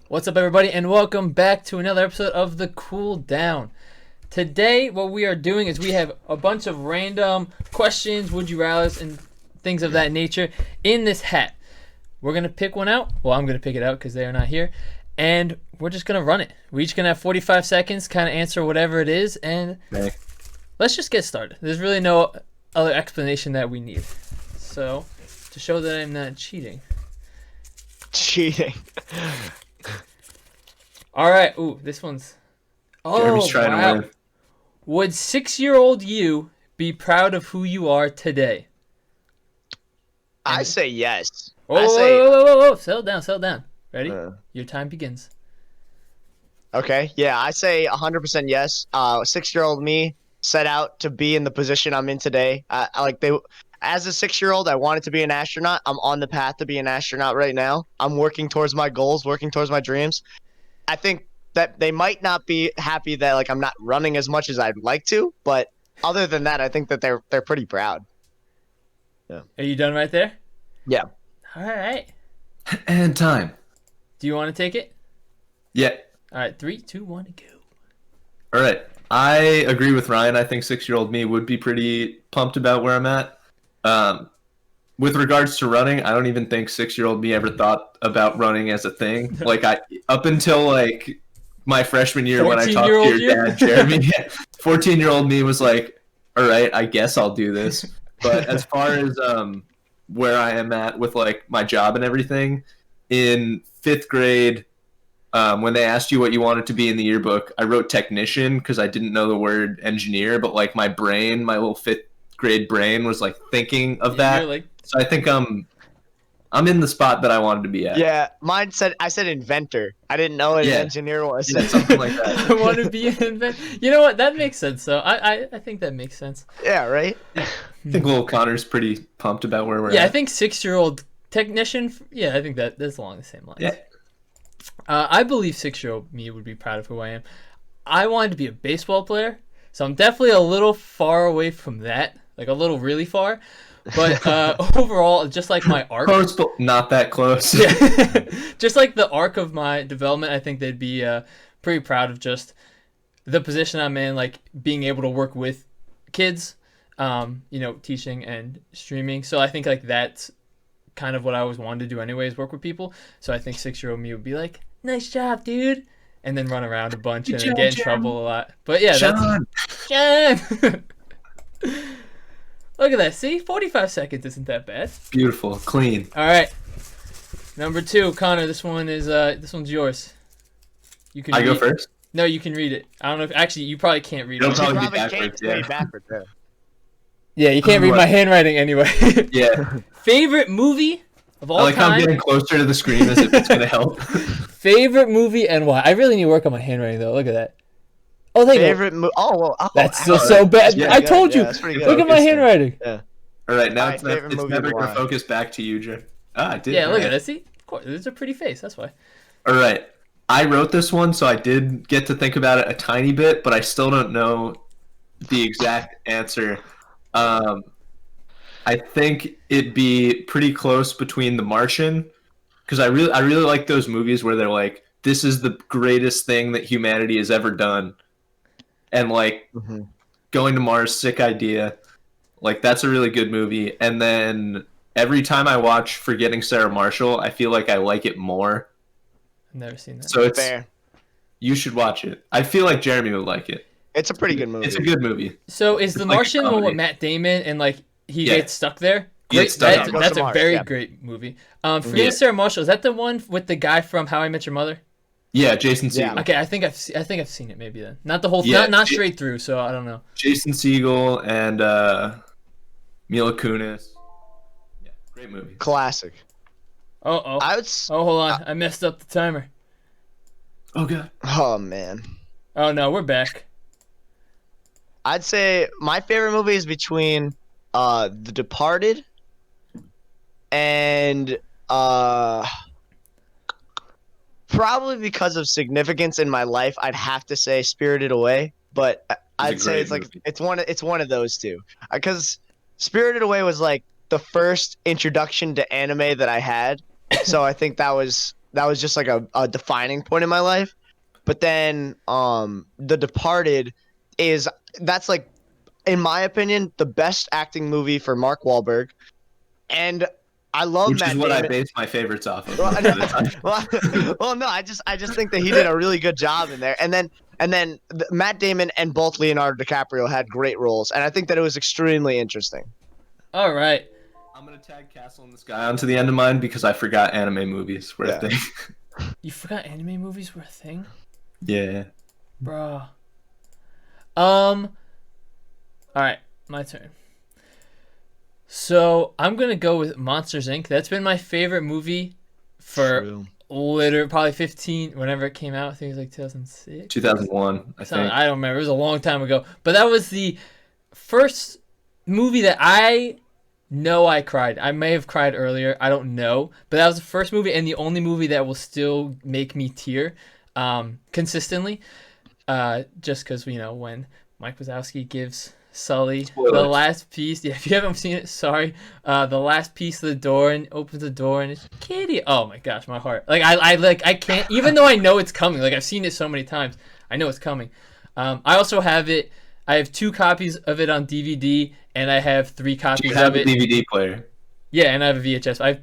What's up, everybody, and welcome back to another episode of the Cooldown. Today, what we are doing is we have a bunch of random questions, would you rather, and things of that nature in this hat. We're going to pick one out. Well, I'm going to pick it out because they are not here. And we're just going to run it. We're each going to have 45 seconds, kind of answer whatever it is, and let's just get started. There's really no other explanation that we need. So, to show that I'm not cheating. All right. Ooh, this one's... Oh, Jeremy's trying to win. Would 6-year-old you be proud of who you are today? I say yes. Whoa. Settle down. Ready? Your time begins. Okay, yeah, I say 100% yes. 6-year-old me set out to be in the position I'm in today. As a 6-year-old, I wanted to be an astronaut. I'm on the path to be an astronaut right now. I'm working towards my goals, working towards my dreams. I think that they might not be happy that I'm not running as much as I'd like to, but other than that, I think that they're pretty proud. Yeah. Are you done right there? Yeah. All right. And time. Do you want to take it? Yeah. All right, 3, 2, 1, go. All right. I agree with Ryan. I think 6-year-old me would be pretty pumped about where I'm at. With regards to running, I don't even think 6-year-old me ever thought about running as a thing. Up until my freshman year when I talked to your dad, Jeremy, 14-year-old me was like, all right, I guess I'll do this. But as far as where I am at with my job and everything, in 5th grade, when they asked you what you wanted to be in the yearbook, I wrote technician because I didn't know the word engineer, but my brain, my little 5th grade brain was thinking of that. So I think I'm in the spot that I wanted to be at. Yeah, I said inventor. I didn't know what an engineer was. Yeah, something like that. I want to be an inventor. You know what? That makes sense, though. I think that makes sense. Yeah, right? I think little Connor's pretty pumped about where we're at. Yeah, I think 6-year-old technician. Yeah, I think that's along the same lines. Yeah. I believe 6-year-old me would be proud of who I am. I wanted to be a baseball player, so I'm definitely a little far away from that, a little really far. But overall, just my arc. Close, but not that close. Yeah. Just the arc of my development, I think they'd be pretty proud of just the position I'm in, being able to work with kids, teaching and streaming. So I think that's kind of what I always wanted to do anyways, work with people. So I think 6-year-old me would be like, nice job, dude. And then run around a bunch and get in trouble a lot. But yeah, John. Look at that. See? 45 seconds isn't that bad. Beautiful. Clean. All right. Number 2, Connor, this one's yours. You can go first? No, you can read it. I don't know if actually you probably can't read it. It'll probably be backwards. Yeah, you can't read my handwriting anyway. Yeah. Favorite movie of all time? How I'm getting closer to the screen as if it's going to help. Favorite movie and why? I really need to work on my handwriting though. Look at that. Oh, thank you. That's still so bad. Yeah, I told you. Look at my handwriting. Yeah. All right, now it's never going to focus back to you, Jer. I did. Yeah, look at it. See? Of course, it's a pretty face. That's why. All right. I wrote this one, so I did get to think about it a tiny bit, but I still don't know the exact answer. I think it'd be pretty close between The Martian, because I really like those movies where they're like, this is the greatest thing that humanity has ever done. And going to Mars, sick idea. That's a really good movie. And then every time I watch Forgetting Sarah Marshall, I feel like I like it more. I've never seen that. So it's fair. You should watch it. I feel like Jeremy would like it. It's a pretty good movie. It's a good movie. So is The Martian the one with Matt Damon and he gets stuck there? Great. That's a very great movie. Forgetting Sarah Marshall, is that the one with the guy from How I Met Your Mother? Yeah, Jason Segel. Okay, I think I've seen it maybe then. Not the whole thing, not straight through, so I don't know. Jason Segel and Mila Kunis. Yeah, great movie. Classic. Oh, hold on. I messed up the timer. Oh god. Oh man. Oh no, we're back. I'd say my favorite movie is between The Departed and probably because of significance in my life, I'd have to say Spirited Away. But I'd say it's one of those two. Because Spirited Away was the first introduction to anime that I had, so I think that was that was just like a defining point in my life. But then The Departed that's like, in my opinion, the best acting movie for Mark Wahlberg. And I love Which Matt is what Damon. I base my favorites off of. Well, most of the time. no, I just think that he did a really good job in there. And then Matt Damon and both Leonardo DiCaprio had great roles, and I think that it was extremely interesting. All right. I'm gonna tag Castle in the Sky onto the end of mine because I forgot anime movies were a thing. You forgot anime movies were a thing? Yeah. Bruh. All right, my turn. So I'm gonna go with Monsters Inc. That's been my favorite movie for literally probably 15, whenever it came out. I think it was like 2006. 2001, I think. I don't remember. It was a long time ago. But that was the first movie that I know I cried. I may have cried earlier. I don't know. But that was the first movie and the only movie that will still make me tear consistently. Just because, when Mike Wazowski gives Sully the last piece. Yeah, if you haven't seen it, sorry. The last piece of the door and opens the door and it's Kitty. Oh my gosh, my heart. Like I can't, even though I know it's coming. Like I've seen it so many times. I know it's coming. I also have it. I have 2 copies of it on DVD and I have 3 copies of it. Do you have a DVD player? Yeah, and I have a VHS. I have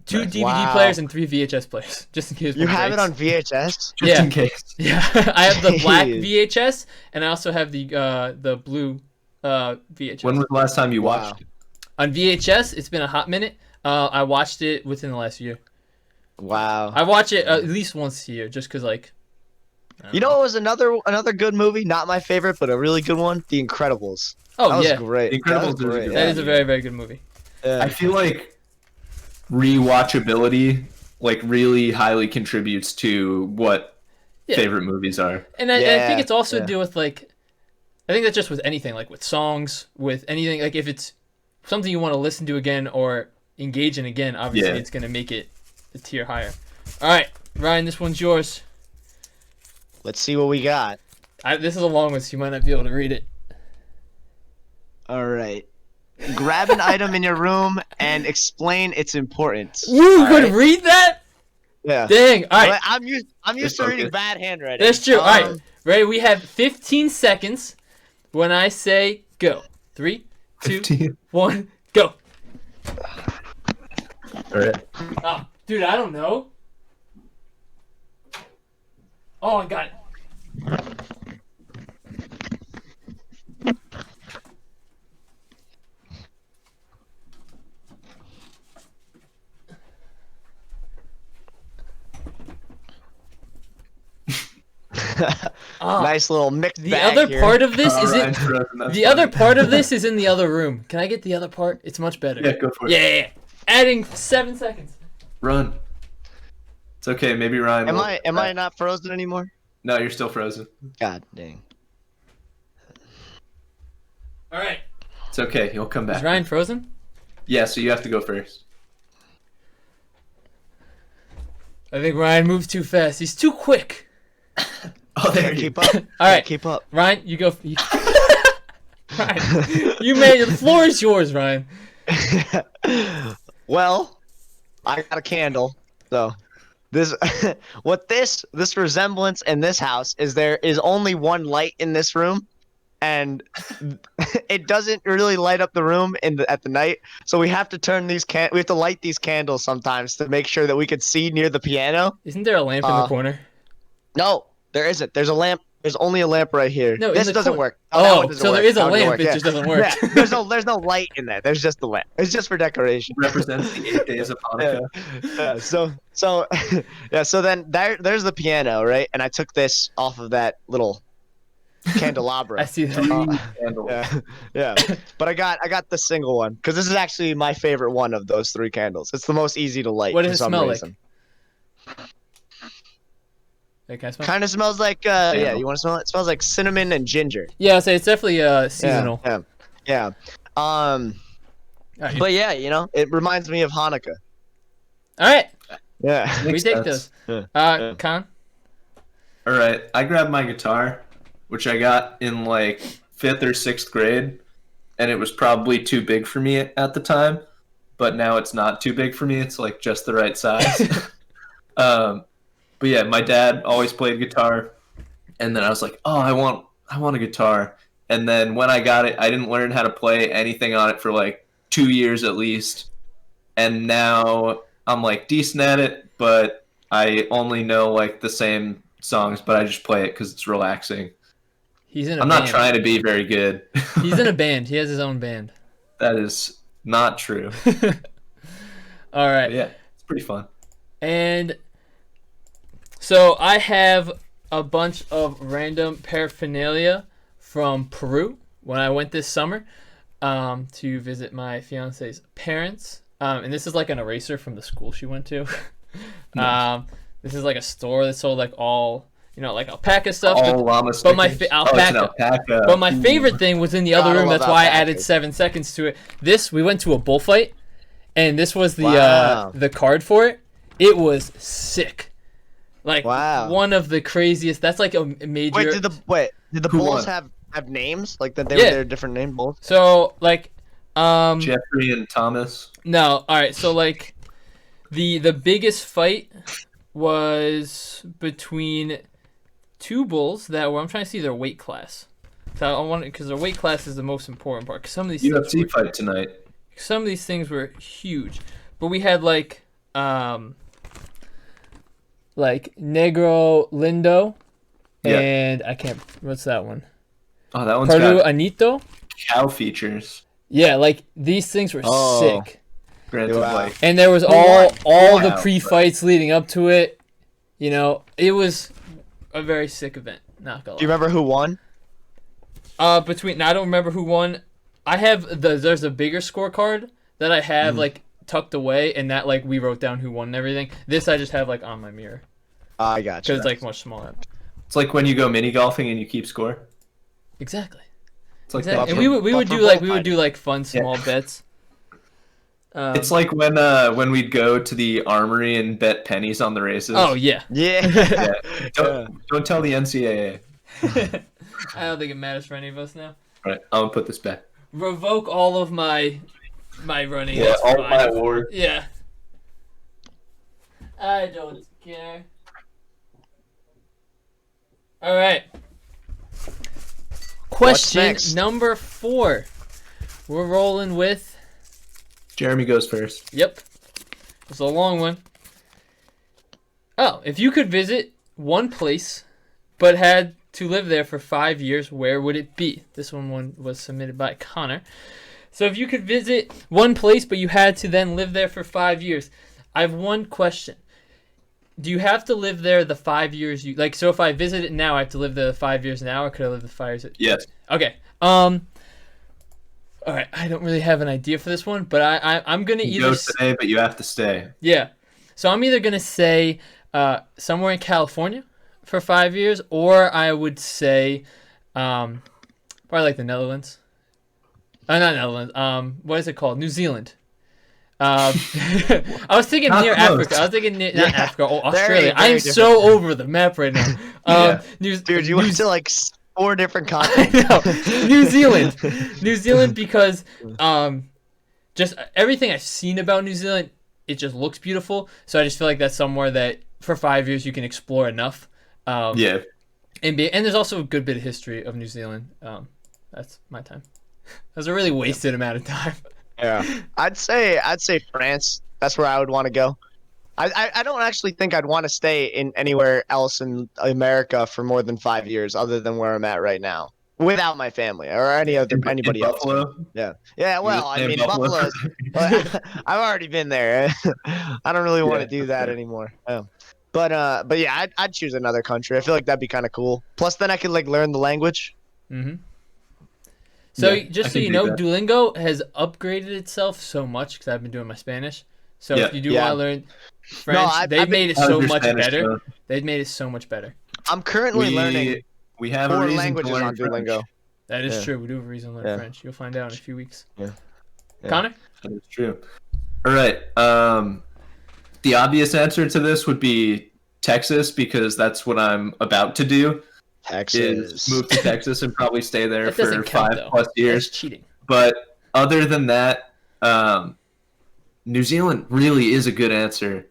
2 DVD players and 3 VHS players, just in case. You have it on VHS? Just in case. Yeah, I have the black VHS, and I also have the blue VHS. When was the last time you watched it? On VHS, it's been a hot minute. I watched it within the last year. Wow. I watch it at least once a year, just because, like. You know what was another good movie? Not my favorite, but a really good one. The Incredibles. Oh, that yeah. was great. The Incredibles is great. That is a very, very good movie. Yeah. I feel like rewatchability like really highly contributes to what favorite movies are. And I think it's also to do with like, I think that's just with anything, like with songs, with anything. Like if it's something you want to listen to again or engage in again, obviously it's gonna make it a tier higher. All right, Ryan, this one's yours. Let's see what we got. This is a long one, so you might not be able to read it. All right. Grab an item in your room and explain its importance. You could read that? Yeah. Dang. All right. I'm used to reading bad handwriting. That's true. All right. Ready? We have 15 seconds when I say go. 3, 2, 15. 1, go. All right. Oh, dude, I don't know. Oh, I got it. Nice little mixed The bag other here. part of this is in That's the other part of this is in the other room. Can I get the other part? It's much better. Yeah, go for it. Yeah. Adding 7 seconds. Run. It's okay. Maybe Ryan. Am I not frozen anymore? No, you're still frozen. God dang. All right. It's okay. He'll come back. Is Ryan frozen? Yeah, so you have to go first. I think Ryan moves too fast. He's too quick. Oh, there you Keep up. All right. Keep up. Ryan, you go. Ryan, you made it. The floor is yours, Ryan. Well, I got a candle. So this this resemblance in this house is there is only one light in this room, and it doesn't really light up the room at the night. So we have to turn we have to light these candles sometimes to make sure that we can see near the piano. Isn't there a lamp in the corner? No, there isn't. There's a lamp. There's only a lamp right here. No, this doesn't work. That Oh, one doesn't so work. there is a That one doesn't lamp. work. It just doesn't work. Yeah, there's no light in there. There's just the lamp. It's just for decoration. represents the 8 days of Hanukkah. Yeah, so then there's the piano, right? And I took this off of that little candelabra. I see that. Yeah. But I got the single one because this is actually my favorite one of those 3 candles. It's the most easy to light. What does for it some smell reason. Hey, can I smell? Kind of smells like yeah. You want to smell it? It smells like cinnamon and ginger. Yeah, I'll say it's definitely seasonal. Yeah. But yeah, it reminds me of Hanukkah. All right, Yeah. we Makes take sense. those. Yeah. Con. All right. I grabbed my guitar, which I got in like 5th or 6th grade, and it was probably too big for me at the time, but now it's not too big for me. It's like just the right size. But yeah, my dad always played guitar, and then I was like, oh, I want a guitar. And then when I got it, I didn't learn how to play anything on it for like 2 years at least. And now I'm like decent at it, but I only know like the same songs, but I just play it because it's relaxing. He's in a I'm band. not trying to be very good. He's in a band. He has his own band. That is not true. All right. But yeah, it's pretty fun. And so I have a bunch of random paraphernalia from Peru when I went this summer to visit my fiance's parents. And this is like an eraser from the school she went to. Nice. This is like a store that sold like all, like alpaca stuff. All llama but my stickers. alpaca. Oh, it's an alpaca. But my favorite thing was in the other Gotta room. love That's why I alpacas. added 7 seconds to it. We went to a bullfight, and this was the Wow. the card for it. It was sick. Like Wow. one of the craziest. That's like a major. Wait, did the Who bulls won? have names? Like that they Yeah. were different name bulls? So like Jeffrey and Thomas. no, all right. So like the biggest fight was between two bulls that were. I'm trying to see their weight class. So I want because their weight class is the most important part. 'Cause some of these things UFC were, fight tonight. some of these things were huge, but we had like Negro Lindo, Yeah. and I can't. What's that one? Oh, that one's Peru got Anito. cow features. Yeah, like these things were Oh. sick, Granted, Wow. like and there was Who all won? the Wow, pre-fights leading up to it. It was a very sick event. Not gonna Do you lie. remember who won? I don't remember who won. I have there's a bigger scorecard that I have like tucked away, and that like we wrote down who won and everything. This I just have like on my mirror I got because you. it's like much smaller. it's like when you go mini golfing and you keep score. Exactly. It's like Exactly. that. And we would buffer do like bullfighting. fun small bets. It's like when we'd go to the armory and bet pennies on the races. Oh yeah. Yeah. Yeah. Don't tell the NCAA. I don't think it matters for any of us now. All right, I'm gonna put this back. Revoke all of my running. Yeah, That's all fine. my awards. Yeah. I don't care. All right. Question next? number 4. We're rolling with. Jeremy goes first. Yep. It's a long one. Oh, if you could visit one place, but had to live there for 5 years, where would it be? This one was submitted by Connor. So if you could visit one place, but you had to then live there for 5 years, I have one question. Do you have to live there the 5 years you like? So if I visit it now, I have to live there the 5 years now, or could I live the 5 years? Yes. Okay. All right. I don't really have an idea for this one, but I'm gonna You either go today, but you have to stay. yeah. So I'm either gonna say somewhere in California for 5 years, or I would say probably like the Netherlands. Not Netherlands. What is it called? New Zealand. I was thinking Not near close. Africa. I was thinking not Africa. Oh, Very, Australia. I am very so over the map right now. Yeah. Dude, you went to like 4 different I continents. know. New Zealand. New Zealand because just everything I've seen about New Zealand, it just looks beautiful. So I just feel like that's somewhere that for 5 years you can explore enough. Yeah. And there's also a good bit of history of New Zealand. That's my time. That was a really wasted amount of time. Yeah. I'd say France. That's where I would want to go. I don't actually think I'd want to stay in anywhere else in America for more than 5 years, other than where I'm at right now, without my family or anybody else. Buffalo. Yeah. Yeah. Well, I In mean, Buffalo. Buffalo's. I've already been there. I don't really want to Yeah, do that okay. anymore. Yeah. But yeah, I'd choose another country. I feel like that'd be kind of cool. Plus, then I could like learn the language. Mm-hmm. So Yeah, just I so can you do know, that. Duolingo has upgraded itself so much because I've been doing my Spanish. So Yeah. if you do Yeah. want to learn French, I've they've been- made it How's so your much Spanish better. going? They've made it so much better. I'm currently learning We have a 4 reason languages to learn on Duolingo. French. That is Yeah. true. We do have a reason to learn Yeah. French. You'll find out in a few weeks. Yeah. Yeah. Connor? That is true. All right. The obvious answer to this would be Texas because that's what I'm about to do. Texas. Is move to Texas and probably stay there That for doesn't count, 5+ though. years. That's cheating. But other than that, New Zealand really is a good answer.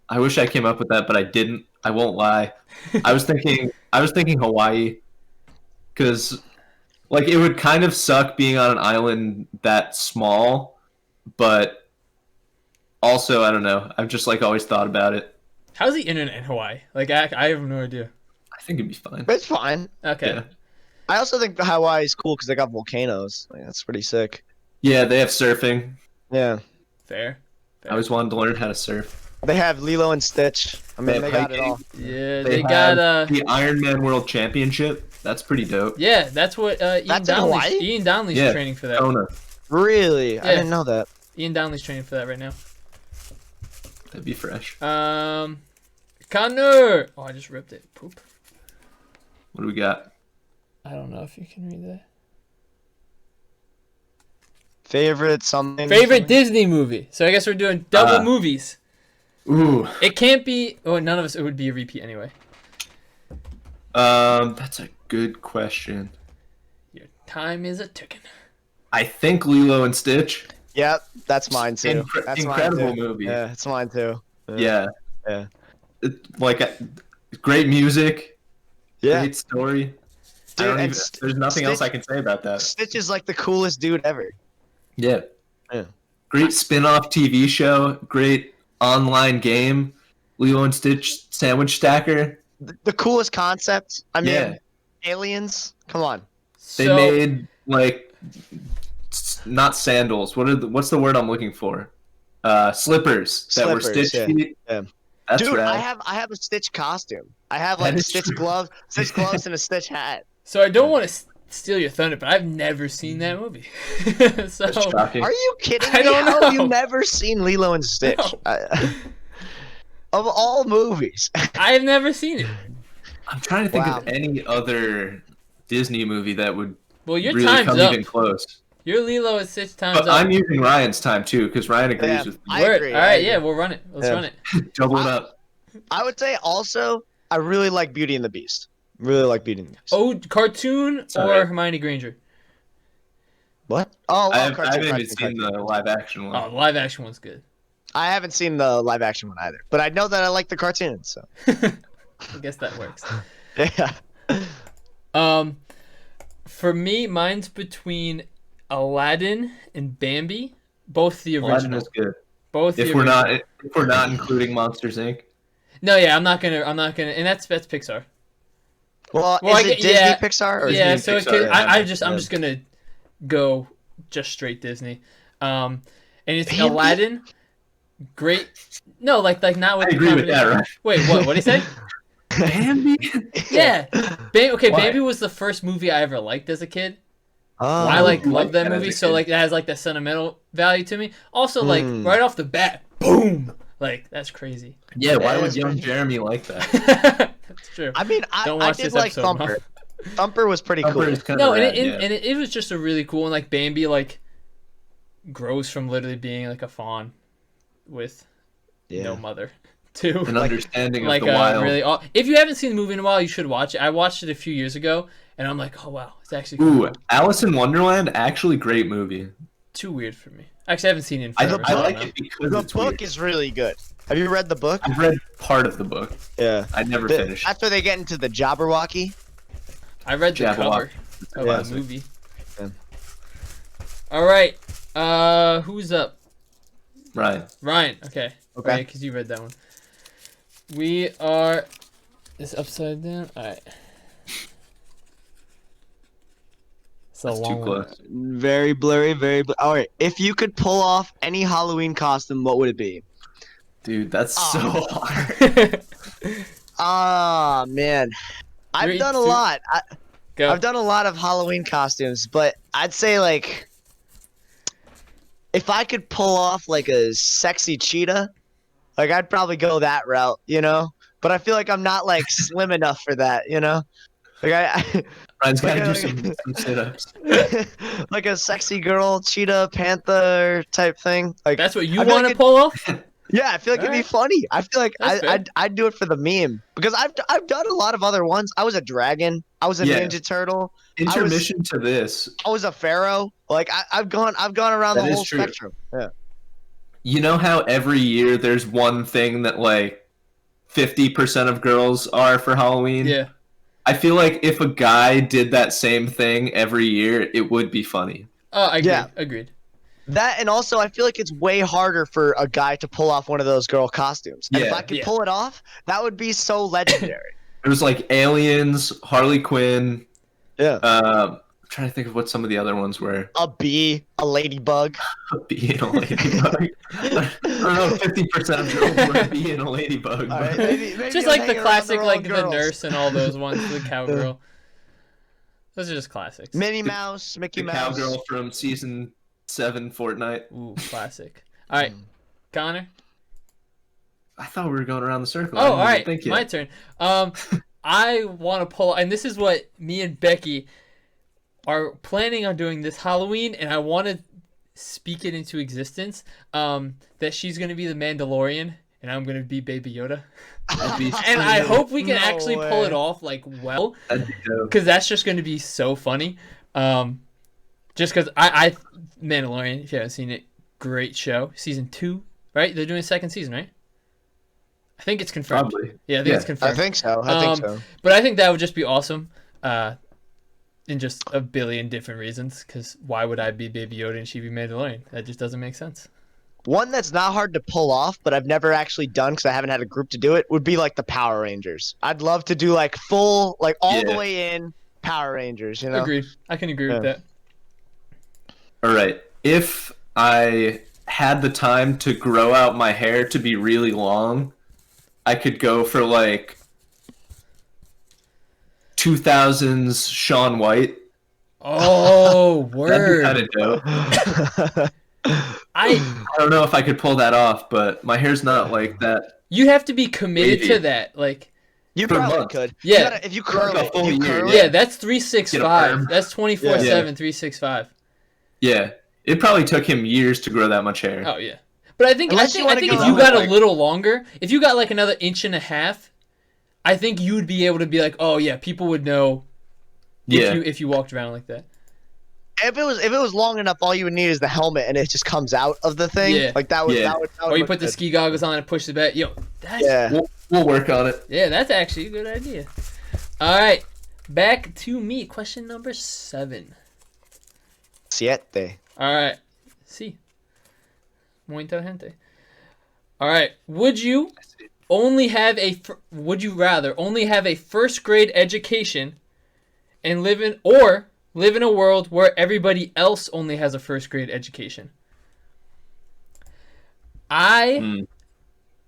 I wish I came up with that, but I didn't. I won't lie. I was thinking Hawaii, because like it would kind of suck being on an island that small, but also I don't know. I've just like always thought about it. How's the internet in Hawaii? Like, I have no idea. I think it'd be fine. It's fine. Okay. Yeah. I also think Hawaii is cool because they got volcanoes. Like, that's pretty sick. Yeah, they have surfing. Yeah. Fair. I always wanted to learn how to surf. They have Lilo and Stitch. I mean, they got it all. Yeah, They they have got the Ironman World Championship. That's pretty dope. Yeah, that's what Ian That's in Hawaii? Downley's. Ian Downley's Yeah. training for that. Kona. Really? I Yeah. didn't know that. Ian Downley's training for that right now. That'd be fresh. Connor. Oh, I just ripped it. Poop. What do we got? I don't know if you can read that. Favorite something. Favorite Disney movie. So I guess we're doing double movies. Ooh. It can't be. Oh, none of us. It would be a repeat anyway. That's a good question. Your time is a ticking. I think Lilo and Stitch. Yep, that's mine too. That's Incredible mine too. movie. Yeah, it's mine too. Yeah. Yeah. Great music. Yeah. Great story. Dude, There's nothing else I can say about that. Stitch is like the coolest dude ever. Yeah. Yeah. Great spin-off TV show. Great online game. Lilo and Stitch sandwich stacker. The coolest concept. I mean, Yeah. aliens. Come on. They So, made like not sandals. What's the word I'm looking for? Slippers that were Slippers, Stitch yeah. feet. Yeah. That's Dude, rad. I have a Stitch costume. I have That like is Stitch true. gloves, and a Stitch hat. So I don't want to steal your thunder, but I've never seen that movie. So That's shocking. Are you kidding I me? don't How have know. you never seen Lilo and Stitch? No. Of all movies. I have never seen it. I'm trying to think Wow. of any other Disney movie that would Well, your really time's come up. even close. Your Lilo and Stitch time's But up. I'm using Ryan's time too, because Ryan agrees Yeah, with me. I Word. agree. All I right, agree. yeah, we'll run it. Let's Yeah. run it. Double it up. I would say also I really like Beauty and the Beast. Really like Beauty and the Beast. Oh, cartoon or alright. Hermione Granger? What? Oh, I cartoon, haven't even cartoon, seen cartoon. the live action Oh, one. the live action one's good. I haven't seen the live action one either, but I know that I like the cartoon. So I guess that works. yeah. For me, mine's between Aladdin and Bambi, both the Aladdin original. is good. Both the If we're original. not including Monsters Inc. No, yeah, I'm not gonna, and that's Pixar. Well, Well, is I it get- Disney yeah, Pixar or Yeah, Disney so Pixar, yeah, I'm yeah. just gonna go just straight Disney. And it's Bambi? Aladdin. Great. No, like not with I the agree with that, combination. right? Wait, what? What did he say? Bambi? Yeah. Okay, Why? Bambi was the first movie I ever liked as a kid. Oh, I like love that that as movie, a so kid. like that has like the sentimental value to me. Also, like Mm. right off the bat, boom! Like that's crazy. Yeah, why That would is young pretty- Jeremy like that? That's true. I mean, Don't I watch did this like episode, Thumper. Thumper was pretty Thumper cool. is kinda No, rad, and yeah. it was just a really cool, and like Bambi like grows from literally being like a fawn with no mother to An understanding like of the wild. really. If you haven't seen the movie in a while, you should watch it. I watched it a few years ago, and I'm like, oh wow, it's actually cool. Ooh, Alice in Wonderland, actually great movie. Too weird for me. Actually, I haven't seen it in I, forever. I so like don't know. it because The it's book weird. is really good. Have you read the book? I've read part of the book. Yeah. I never finished. After they get into the Jabberwocky. I read the Jabberwock. cover Yeah. of the movie. Yeah. All right. Who's up? Ryan. Ryan. Okay. Okay. Because you read that one. We are. Is upside down? All right. It's a That's too long one. close. Very blurry, very blurry. All right. If you could pull off any Halloween costume, what would it be? Dude, that's so Oh. hard. Ah, man. I've 3, done a 2, lot. Go. I've done a lot of Halloween costumes, but I'd say like if I could pull off like a sexy cheetah, like I'd probably go that route, you know? But I feel like I'm not like slim enough for that, you know? Like Ryan's got to do Like, some sit-ups. like a sexy girl cheetah panther type thing. Like That's what you I feel want like to pull off? yeah, I feel like it'd be Alright. funny. I feel like That's fair. I'd do it for the meme because I've done a lot of other ones. I was a dragon. I was a Yeah. Ninja Turtle. Intermission to this. I was a pharaoh. Like I've gone around That the is whole true. spectrum. Yeah. you know how every year there's one thing that like 50% of girls are for Halloween? Yeah. I feel like if a guy did that same thing every year, it would be funny. Oh, I agree. Yeah. Agreed. That, and also I feel like it's way harder for a guy to pull off one of those girl costumes. And if Yeah. I could pull it off, that would be so legendary. It was like Aliens, Harley Quinn. Yeah. I'm trying to think of what some of the other ones were. A bee, a ladybug. Being a ladybug. I don't know, 50% of girls want to be in a ladybug. All right, but- maybe Just I'm like the hanging around classic, wrong like the girls. nurse and all those ones, the cowgirl. Those are just classics. Minnie Mouse, Mickey The Mouse. cowgirl from season 7 Fortnite. Ooh, classic. All right, Connor. I thought we were going around the circle. Oh, all right, Thank you. my turn. I want to pull, and this is what me and Becky are planning on doing this Halloween, and I want to speak it into existence. That she's going to be the Mandalorian, and I'm going to be Baby Yoda. That'd be And I so- hope we can No actually pull way. it off like well, that'd be dope. because that's just going to be so funny. Just because I Mandalorian, if you haven't seen it, great show. Season 2, right? They're doing a second season, right? I think it's confirmed. Probably. Yeah, I think it's Yeah. confirmed. I think so. I think so. But I think that would just be awesome, in just a billion different reasons. Because why would I be Baby Yoda and she be Mandalorian? That just doesn't make sense. One that's not hard to pull off, but I've never actually done because I haven't had a group to do it, would be like the Power Rangers. I'd love to do like full, like all the Yeah. way in Power Rangers, you know? Agreed. I can agree with Yeah. that. All right. If I had the time to grow out my hair to be really long, I could go for like 2000s Shaun White. Oh, That'd be kind word! of dope. I I don't know if I could pull that off, but my hair's not like that. you have to be committed Maybe. to that. Like, You Per probably month. could. Yeah. You gotta, if you curl Like a it, full if you year, curl yeah, it, that's Get a 365. perm. That's 24/7, Yeah. 365. Yeah. It probably took him years to grow that much hair. Oh yeah. But I think Unless you I wanna think go if you out got like- a little longer, if you got like another inch and a half, I think you would be able to be like, oh yeah, people would know Yeah. if you walked around like that. if it was long enough, all you would need is the helmet, and it just comes out of the thing. Yeah. Like that would. Yeah. That would Or you look put the good. ski goggles on and push the back. Yo, that's Yeah. We'll work on it. yeah, that's actually a good idea. All right, back to me. Question number 7. Siete. All right, see, muy inteligente. All right, would you rather only have a first grade education and live in a world where everybody else only has a first grade education?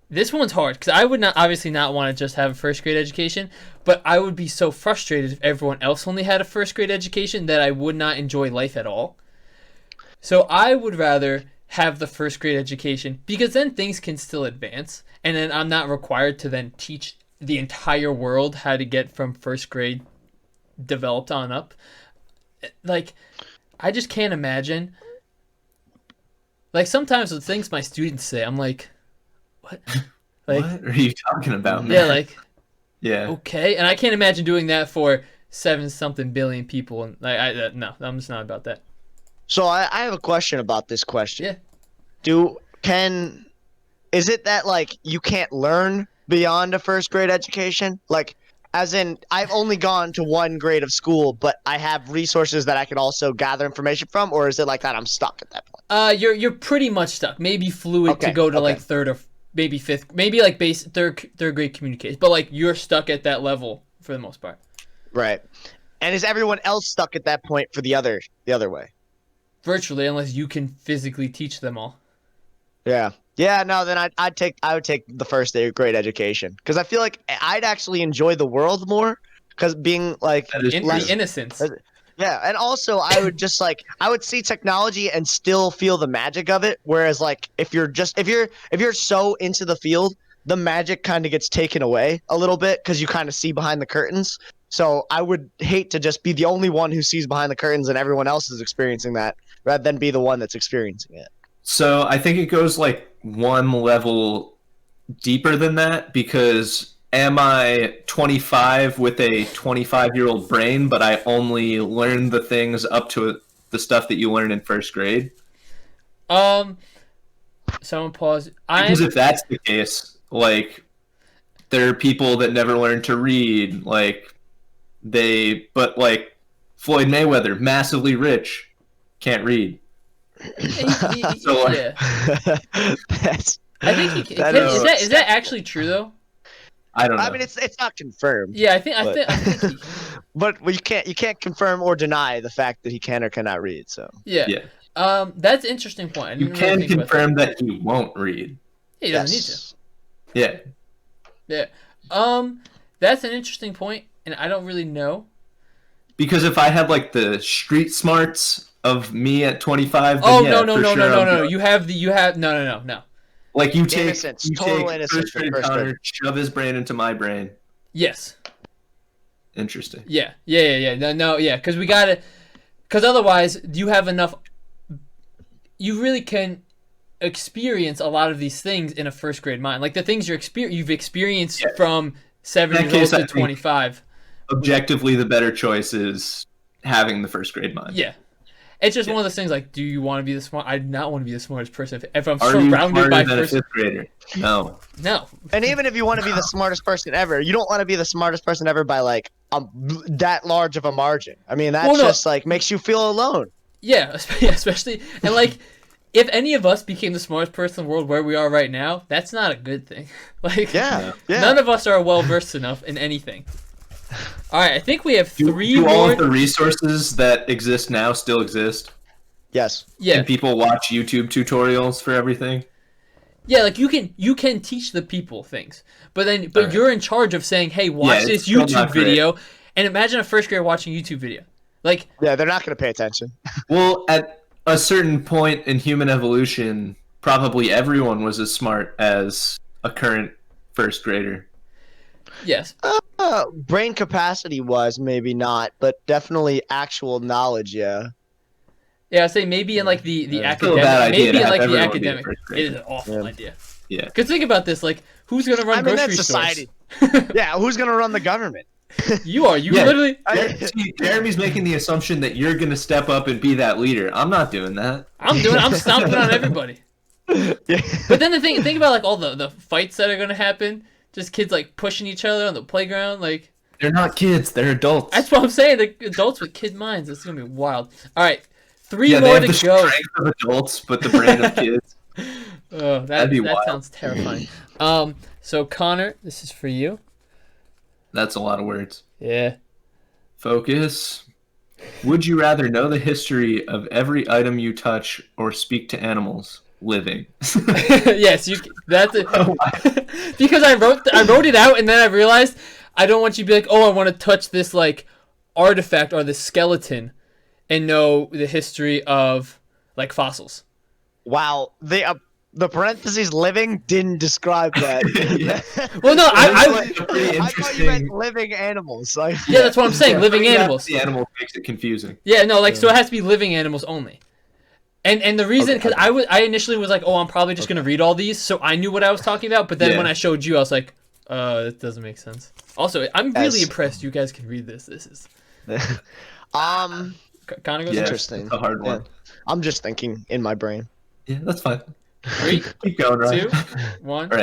This one's hard because I would not obviously not want to just have a first grade education, but I would be so frustrated if everyone else only had a first grade education that I would not enjoy life at all. So I would rather have the first grade education because then things can still advance, and then I'm not required to then teach the entire world how to get from first grade developed on up. Like, I just can't imagine. Like, sometimes the things my students say, I'm like, what? Like, What are you talking about, man? yeah, like, Yeah. okay. And I can't imagine doing that for 7-something billion people. And like, no, I'm just not about that. So I have a question about this question. Yeah. Is it that like you can't learn beyond a first grade education? Like, as in, I've only gone to one grade of school, but I have resources that I could also gather information from, or is it like that I'm stuck at that point? You're pretty much stuck. Maybe fluid to Okay, go to like okay. third or maybe fifth, maybe like third grade communication. But like you're stuck at that level for the most part. Right. And is everyone else stuck at that point for the other way? Virtually, unless you can physically teach them all. Yeah. Yeah, no, then I would take the first grade education because I feel like I'd actually enjoy the world more because being like That is The innocence. yeah, and also I would just like I would see technology and still feel the magic of it. Whereas like if you're so into the field, the magic kind of gets taken away a little bit because you kind of see behind the curtains. So I would hate to just be the only one who sees behind the curtains and everyone else is experiencing that, rather than be the one that's experiencing it. So I think it goes like one level deeper than that because am I 25 with a 25-year-old brain, but I only learn the things up to the stuff that you learn in first grade? Someone pause. Because if that's the case, like, there are people that never learned to read, like, like, Floyd Mayweather, massively rich, can't read. So, like, yeah. That's, I think he can. that Is that actually true though? I don't know. I mean, it's not confirmed. Yeah, I think he, but you can't confirm or deny the fact that he can or cannot read. So yeah. Yeah. That's an interesting point. I You didn't can really think confirm about that he won't read. He doesn't Yeah. need to. Yeah. That's an interesting point, and I don't really know. Because if I had like the street smarts of me at 25, then Oh yeah, no. You have no. Like you take innocence, total innocence. first grade Connor, shove his brain into my brain. Yes. Interesting. Yeah. No, yeah, because otherwise you have enough. You really can experience a lot of these things in a first grade mind, like the things you've experienced from 7 years old to 25. Objectively, the better choice is having the first grade mind. Yeah. It's just one of those things like, do you want to be the smart? I do not want to be the smartest person if I'm Are surrounded you by than first a fifth grader. No. No. And even if you want to be the smartest person ever, you don't want to be the smartest person ever by like that large of a margin. I mean, that just like makes you feel alone. Yeah, especially and like if any of us became the smartest person in the world where we are right now, that's not a good thing. Like none of us are well versed enough in anything. All right, I think we have three more. Do all of the resources that exist now still exist? Yes. Yeah. Can people watch YouTube tutorials for everything? Yeah, like you can teach the people things, but you're in charge of saying, "Hey, watch this YouTube video," and imagine a first grader watching a YouTube video. Like, yeah, they're not going to pay attention. Well, at a certain point in human evolution, probably everyone was as smart as a current first grader. Yes. Brain capacity was maybe not, but definitely actual knowledge. Yeah. Yeah, I say maybe in like the academic. Maybe in like the academic. It is an awful idea. Yeah. Because think about this, like who's gonna run grocery that's society. stores? Yeah, who's gonna run the government? You are. You literally. See, Jeremy's making the assumption that you're gonna step up and be that leader. I'm not doing that. I'm stomping on everybody. Yeah. But then think about like all the fights that are gonna happen. Just kids like pushing each other on the playground, like. They're not kids. They're adults. That's what I'm saying. The adults with kid minds. It's gonna be wild. All right, three they more have to the go. Strength of adults, but the brain of kids. Oh, that sounds terrifying. So Connor, this is for you. That's a lot of words. Yeah. Focus. Would you rather know the history of every item you touch or speak to animals living? Yes, that's it. Because I wrote it out and then I realized I don't want you to be like, oh, I want to touch this like artifact or this skeleton and know the history of like fossils. Wow, the parentheses living didn't describe that. Yeah. Well, no, I thought you meant living animals. Like, yeah, that's what I'm saying. Living animals. The animal makes it confusing. Yeah, no, like so it has to be living animals only. And the reason, because I initially was like, oh, I'm probably just gonna read all these, so I knew what I was talking about. But then when I showed you, I was like, that doesn't make sense. Also, I'm really impressed you guys can read this. This is Connor goes interesting. It's a hard one. Yeah. I'm just thinking in my brain. Yeah, that's fine. 3, Keep going, right? 2, 1. All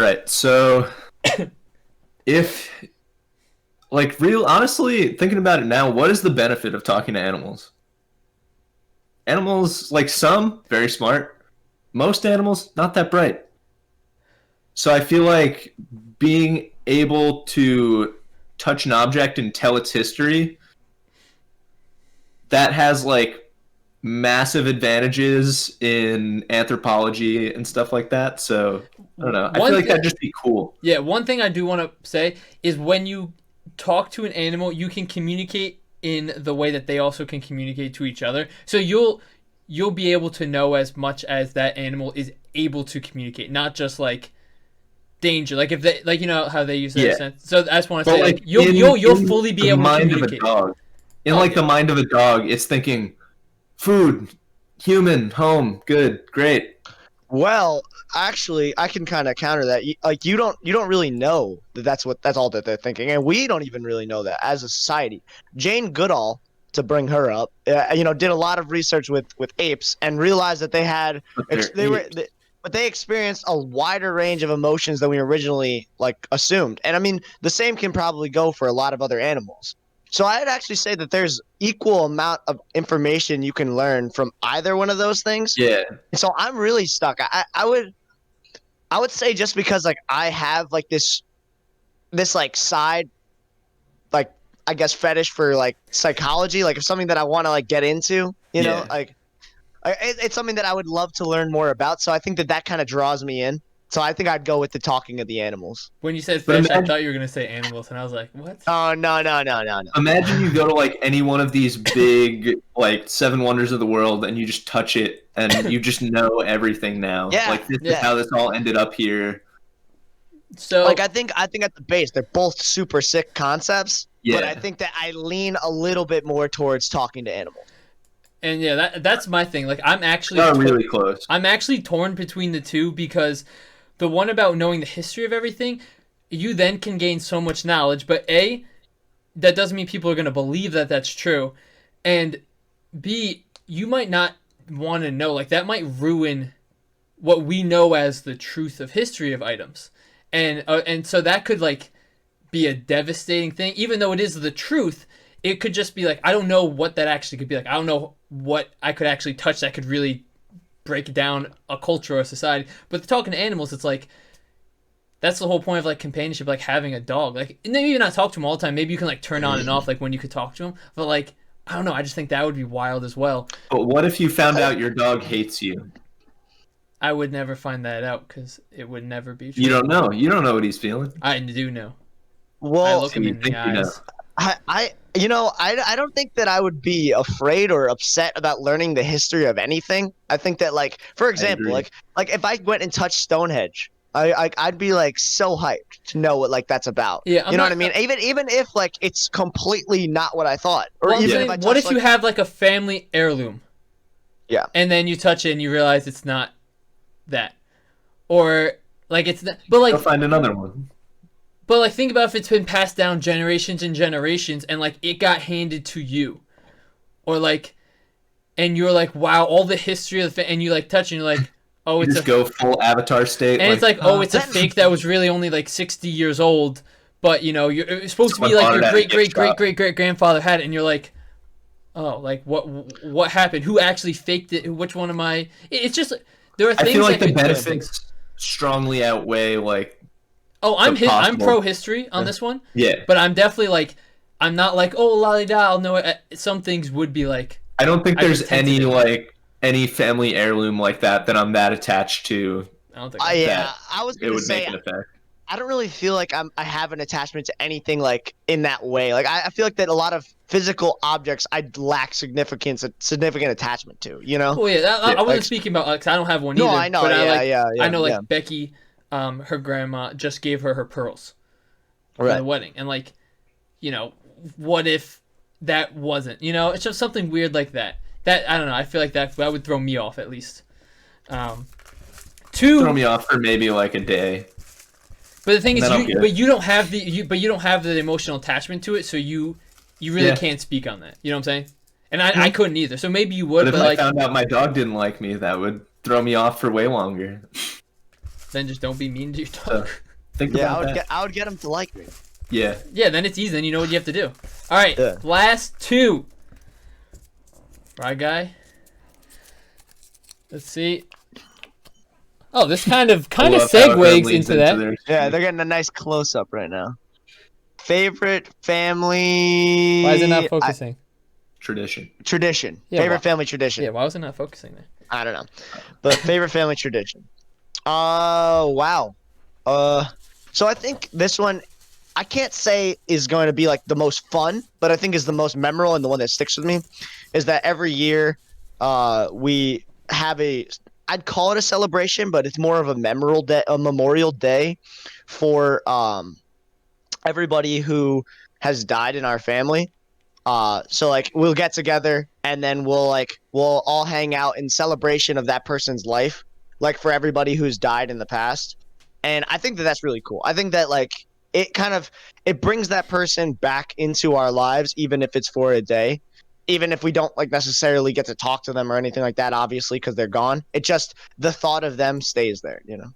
right. So, if, like, honestly, thinking about it now, what is the benefit of talking to animals? Animals, like some, very smart. Most animals, not that bright. So I feel like being able to touch an object and tell its history, that has, like, massive advantages in anthropology and stuff like that. So I don't know. I feel like that'd just be cool. Yeah, one thing I do want to say is when you talk to an animal, you can communicate in the way that they also can communicate to each other. So you'll be able to know as much as that animal is able to communicate, not just like danger. Like if they, like, you know how they use that sense. So I just want to say, like, you'll fully be able to communicate. In the mind of a dog, it's thinking food, human, home, good, great. Well, actually, I can kind of counter that. You don't really know that's all that they're thinking, and we don't even really know that as a society. Jane Goodall to bring her up. Did a lot of research with apes and realized that they had but they experienced a wider range of emotions than we originally like assumed. And I mean, the same can probably go for a lot of other animals. So I'd actually say that there's equal amount of information you can learn from either one of those things. Yeah. So I'm really stuck. I would say just because like I have like this like side like I guess fetish for like psychology, like something that I want to like get into, you know, like it's something that I would love to learn more about. So I think that kind of draws me in. So I think I'd go with the talking of the animals. When you said fish, I thought you were gonna say animals, and I was like, what? Oh no. Imagine you go to like any one of these big like 7 wonders of the world, and you just touch it, and you just know everything now. Yeah, like this is how this all ended up here. So like I think at the base they're both super sick concepts. Yeah. But I think that I lean a little bit more towards talking to animals. And yeah, that's my thing. Like I'm actually really close. I'm actually torn between the two because the one about knowing the history of everything, you then can gain so much knowledge. But A, that doesn't mean people are going to believe that that's true. And B, you might not want to know. Like that might ruin what we know as the truth of history of items. And so that could like be a devastating thing. Even though it is the truth, it could just be like, I don't know what that actually could be like. I don't know what I could actually touch that could really break down a culture or a society. But talking to animals, it's like that's the whole point of like companionship, like having a dog. Like maybe you're not talk to them all the time. Maybe you can like turn on and off like when you could talk to them. But like I don't know. I just think that would be wild as well. But what if you found out your dog hates you? I would never find that out because it would never be true. You don't know. You don't know what he's feeling. I do know. Well, I look him in the eyes. I don't think that I would be afraid or upset about learning the history of anything. I think that like, for example, like if I went and touched Stonehenge, I'd be like so hyped to know what like that's about. Yeah, you know what I mean? Even if like it's completely not what I thought. Or well, even if I touch, what if you have like a family heirloom? Yeah. And then you touch it and you realize it's not that, or like it's not, but like Go find another one. But like think about if it's been passed down generations and generations and like it got handed to you. Or like and you're like, wow, all the history of the and you like touch and you're like, oh, it's just go full Avatar state. And it's like, oh, it's a fake that was really only like 60 years old, but you know, it's supposed to be like your great grandfather had it, and you're like, oh, like what happened? Who actually faked it? Which one am I? It's just there are things I feel like that the benefits strongly outweigh like. Oh, I'm pro history on this one. Yeah. But I'm definitely like, I'm not like, oh, la da, I'll know it. Some things would be like. I don't think there's any family heirloom like that I'm that attached to. I don't think. I was gonna say. Make an effect. I don't really feel like I have an attachment to anything like in that way. Like I feel like that a lot of physical objects I lack significant attachment to. You know. Oh yeah, I wasn't speaking about because I don't have one either. No, I know. But I know like Becky. Her grandma just gave her pearls for the wedding, and like, you know, what if that wasn't? You know, it's just something weird like that. That I don't know. I feel like that would throw me off at least. Throw me off for maybe like a day. But the thing is, you don't have the emotional attachment to it, so you really can't speak on that. You know what I'm saying? And I couldn't either. So maybe you would. But if I found out my dog didn't like me, that would throw me off for way longer. Then just don't be mean to your dog. I would get him to like me. Yeah. Yeah, then it's easy. Then you know what you have to do. All right, last two. Right, guy. Let's see. Oh, this kind of segues into that. Yeah, they're getting a nice close up right now. Favorite family. Why is it not focusing? Tradition. Yeah, favorite family tradition. Yeah, why was it not focusing there? I don't know, but favorite family tradition. Wow. So I think this one, I can't say is going to be like the most fun, but I think is the most memorable and the one that sticks with me, is that every year, we have I'd call it a celebration, but it's more of a memorial day for everybody who has died in our family. So like we'll get together and then we'll all hang out in celebration of that person's life, like for everybody who's died in the past. And I think that that's really cool. I think that like it brings that person back into our lives, even if it's for a day. even if we don't like necessarily get to talk to them or anything like that, obviously, because they're gone. It just the thought of them stays there, you know.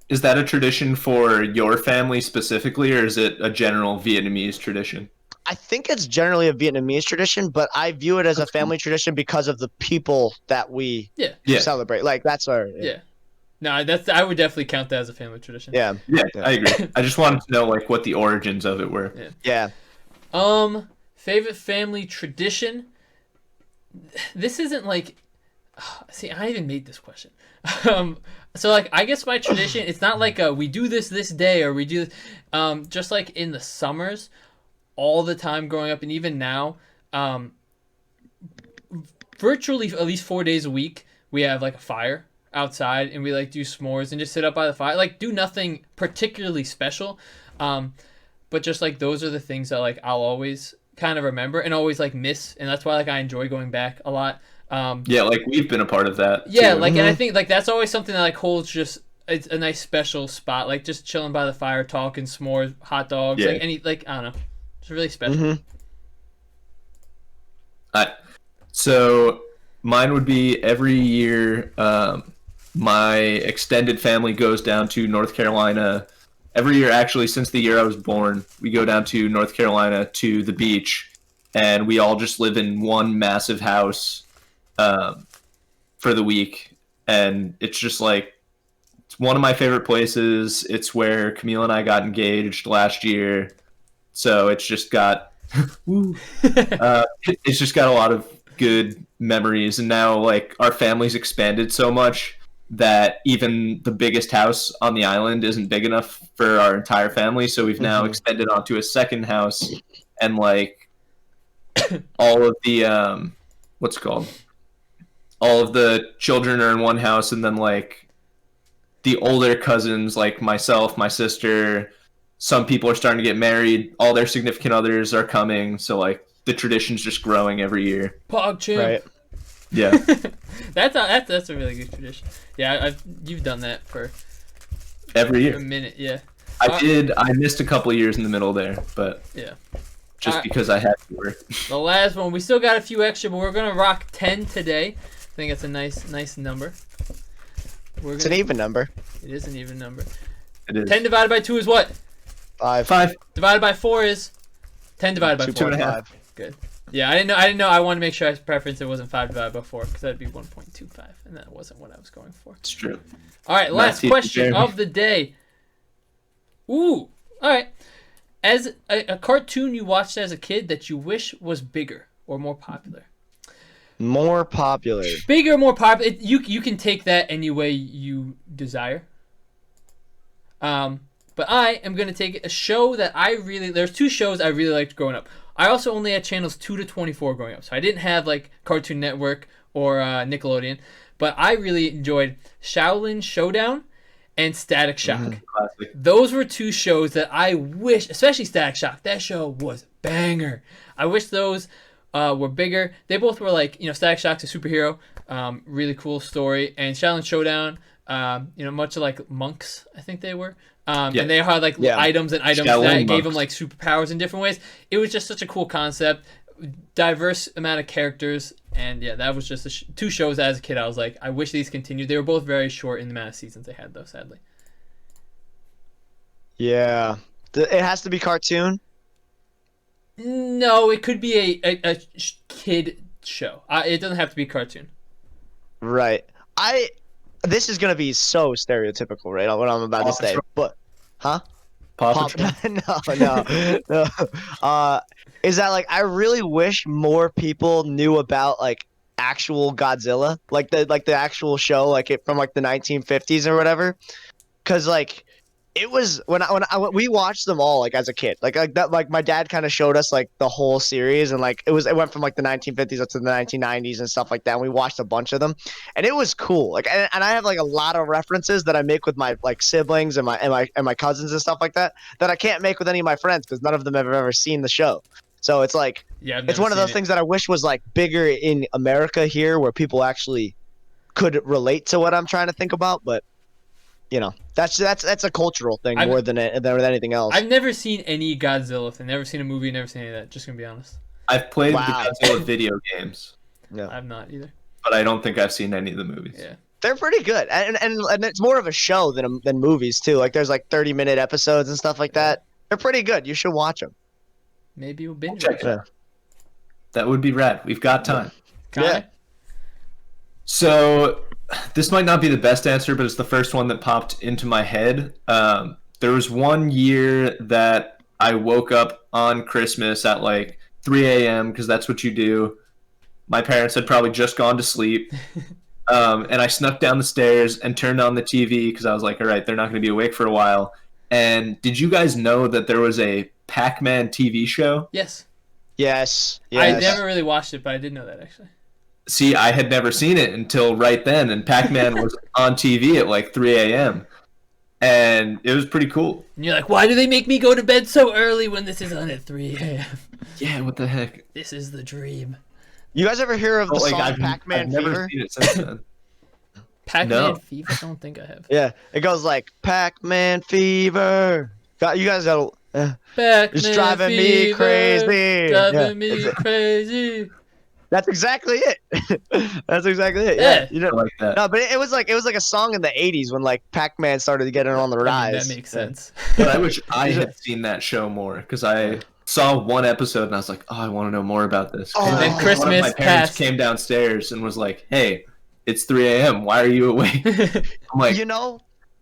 Is that a tradition for your family specifically, or is it a general Vietnamese tradition? I think it's generally a Vietnamese tradition, but I view it as a family tradition because of the people that we Yeah. celebrate. Like that's our Yeah. No, I would definitely count that as a family tradition. yeah. Yeah, I agree. I just wanted to know like what the origins of it were. Yeah. Favorite family tradition. This isn't like, see, I even made this question. So like, I guess my tradition, it's not like we do this day or we do this, just like in the summers, all the time growing up and even now, virtually at least 4 days a week, we have like a fire outside and we like do s'mores and just sit up by the fire, like do nothing particularly special, but just like those are the things that like I'll always kind of remember and always like miss, and that's why like I enjoy going back a lot. Yeah, like we've been a part of that. Yeah, too. like and I think like that's always something that like holds just it's a nice special spot, like just chilling by the fire, talking s'mores, hot dogs, Yeah. like any like I don't know, it's really special. Mhm. So mine would be every year. My extended family goes down to North Carolina every year. Actually, since the year I was born, we go down to North Carolina to the beach, and we all just live in one massive house for the week. And it's just like it's one of my favorite places. It's where Camille and I got engaged last year, so it's just got it's just got a lot of good memories. And now like our family's expanded so much that even the biggest house on the island isn't big enough for our entire family, so we've now extended onto a second house, and like all of the what's it called, all of the children are in one house, and then like the older cousins, like myself, my sister, some people are starting to get married, all their significant others are coming, so like the tradition's just growing every year. Pog champ. Right. Yeah. That's a really good tradition. Yeah, you've done that for Every a year. minute. Yeah. I missed a couple of years in the middle there, but Yeah. just because I had to work. The last one, we still got a few extra, but we're gonna rock 10 today. I think it's a nice number. It's an even number. It is an even number. It is 10 divided by 2 is what? 5. Divided by 4 is 10 divided by 4. 2.5. Good. Yeah, I didn't know. I wanted to make sure I preferenced it wasn't 5 divided by 4 because that'd be 1.25, and that wasn't what I was going for. It's true. All right, last teacher question Jeremy. of the day. Ooh, all right. As a cartoon you watched as a kid that you wish was bigger or more popular. More popular. Bigger, more popular. You can take that any way you desire. But I am gonna take a show that there's 2 shows I really liked growing up. I also only had channels 2 to 24 growing up, so I didn't have like Cartoon Network or Nickelodeon. But I really enjoyed Shaolin Showdown and Static Shock. Classic. Those were 2 shows that I wish, especially Static Shock. That show was banger. I wish those were bigger. They both were like, Static Shock's a superhero, really cool story, and Shaolin Showdown, much like monks, I think they were. And they had like items and items Shaolin that gave monks. them like superpowers in different ways. It was just such a cool concept, diverse amount of characters, and yeah, that was just 2 shows that as a kid I was like, I wish these continued. They were both very short in the amount of seasons they had, though, sadly. Yeah. It has to be cartoon. No, it could be a kid show. It doesn't have to be cartoon. Right. This is gonna be so stereotypical, right? What I'm about to say, but huh? Paw Patrol. No. Is that like I really wish more people knew about like actual Godzilla, like the actual show, like it from like the 1950s or whatever, because like it was we watched them all like as a kid, like that, like my dad kind of showed us like the whole series, and like it went from like the 1950s up to the 1990s and stuff like that, and we watched a bunch of them, and it was cool. Like and I have like a lot of references that I make with my like siblings and my cousins and stuff like that I can't make with any of my friends because none of them have ever seen the show. So it's like it's one of those things that I wish was like bigger in America here, where people actually could relate to what I'm trying to think about, but that's a cultural thing more than anything else. I've never seen any Godzilla thing. Never seen a movie. Never seen any of that. Just gonna be honest. I've played Wow. the Godzilla video games, I'm not either. but I don't think I've seen any of the movies. Yeah. They're pretty good, and it's more of a show than movies too. Like there's like 30-minute episodes and stuff like that. They're pretty good. You should watch them. Maybe we'll binge Check watch it out. That would be rad. We've got time. Connor? So this might not be the best answer, but it's the first one that popped into my head. There was one year that I woke up on Christmas at like 3 a.m. because that's what you do. My parents had probably just gone to sleep. And I snuck down the stairs and turned on the TV because I was like, all right, they're not going to be awake for a while. And did you guys know that there was a Pac-Man TV show? Yes. Yes. I never really watched it, but I did know that actually. See, I had never seen it until right then, and Pac-Man was on TV at like 3 a.m. And it was pretty cool. And you're like, why do they make me go to bed so early when this is on at 3 a.m.? Yeah, what the heck? This is the dream. You guys ever hear of the song I've Pac-Man never Fever? seen it since then. Pac-Man No. Fever? I don't think I have. Yeah, it goes like Pac-Man Fever. You guys gotta. Pac-Man It's driving me Fever, crazy. Driving Yeah. me crazy. That's exactly it. That's exactly it. Yeah. Yeah, you I know. like that. No, but it was like a song in the '80s when like Pac-Man started getting on the I mean, rise. that makes sense. But I wish I had seen that show more because I saw one episode and I was like, oh, I want to know more about this. Oh. And then one Christmas of my parents passed. came downstairs and was like, hey, it's 3 a.m. Why are you awake? I'm like, You know,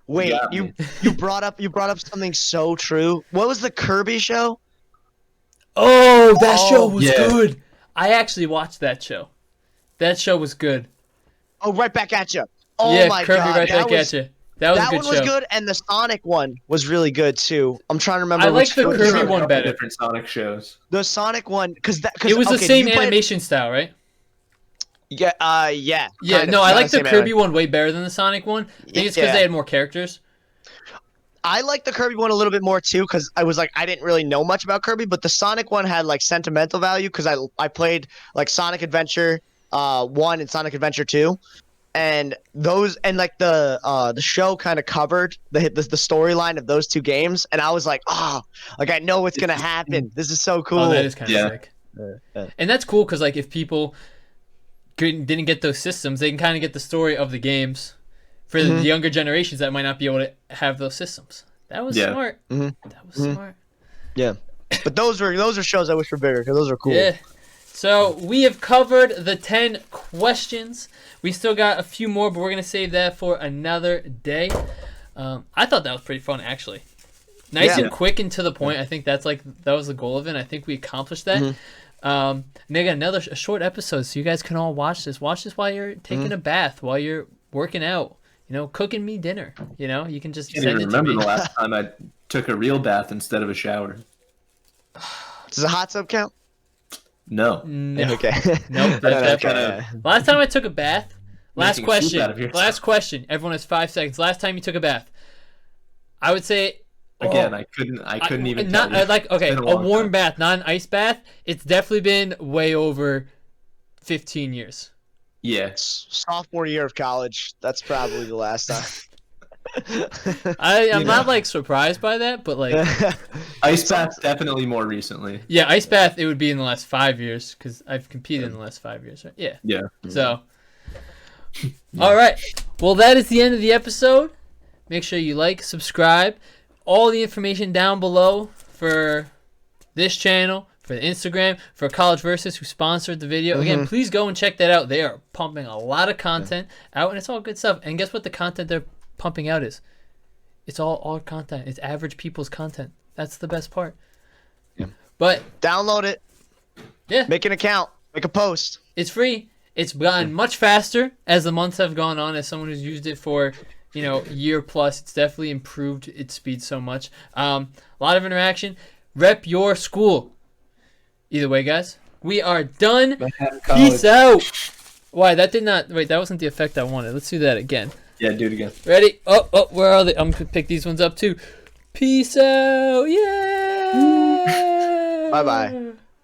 wait, got you me. you brought up something so true. What was the Kirby show? Oh, that show was yeah. good. I actually watched that show. That show was good. Oh, Right Back at You. Oh yeah, my Kirby god, right that back was, at you. That was a that good one was show. good, and the Sonic one was really good too. I'm trying to remember. I like which the which Kirby Sonic- one better. Different Sonic shows. The Sonic one, because It was the same you played- animation style, right? Yeah, yeah. Yeah, kind of, no, I kinda like the same Kirby anime. one way better than the Sonic one. I think it's because Yeah. they had more characters. I like the Kirby one a little bit more too, because I was like, I didn't really know much about Kirby, but the Sonic one had like sentimental value because I played like Sonic Adventure 1 and Sonic Adventure 2, and those and like the show kind of covered the storyline of those two games, and I was like, oh, like I know what's gonna happen. This is so cool. Oh, that is kind of Yeah. sick. Yeah. And that's cool because like if people didn't get those systems, they can kind of get the story of the games for the younger generations that might not be able to have those systems. That was Yeah. smart. Mhm. That was smart. Yeah, but those are shows I wish were bigger because those are cool. Yeah. So we have covered the 10 questions. We still got a few more, but we're gonna save that for another day. I thought that was pretty fun, actually. Nice Yeah. and quick and to the point. I think that was the goal of it. And I think we accomplished that. And I got a short episode, so you guys can all watch this. Watch this while you're taking a bath, while you're working out. You know, cooking me dinner. You know, you can just I can't send even it to remember me. the last time I took a real bath instead of a shower. Does a hot tub count? No. No. Okay. Nope. That's Okay. Last time I took a bath. Last Making soup question. out of yourself. Last question. Everyone has 5 seconds. Last time you took a bath. I would say. Again, oh, I couldn't even not tell you. like okay, It's a been a long warm time. bath, not an ice bath. It's definitely been way over 15 years. Yeah. Sophomore year of college. That's probably the last time. I'm You not know. like surprised by that, but like Ice bath definitely more recently. yeah, ice bath it would be in the last 5 years because I've competed in the last 5 years. Right? Yeah. Yeah. So, all right. Well, that is the end of the episode. Make sure you like, subscribe. All the information down below for this channel, for the Instagram, for College Versus, who sponsored the video. Again, please go and check that out. They are pumping a lot of content out, and it's all good stuff. And guess what the content they're pumping out is? It's all content. It's average people's content. That's the best part. Yeah. But Download it. yeah, Make an account. Make a post. it's free. It's gotten much faster as the months have gone on. As someone who's used it for, year plus, it's definitely improved its speed so much. A lot of interaction. Rep your school. Either way, guys, we are done. Peace out. Why? That did not. Wait, that wasn't the effect I wanted. Let's do that again. Yeah, do it again. Ready? Oh, where are they? I'm gonna pick these ones up too. Peace out. Yeah. Bye-bye.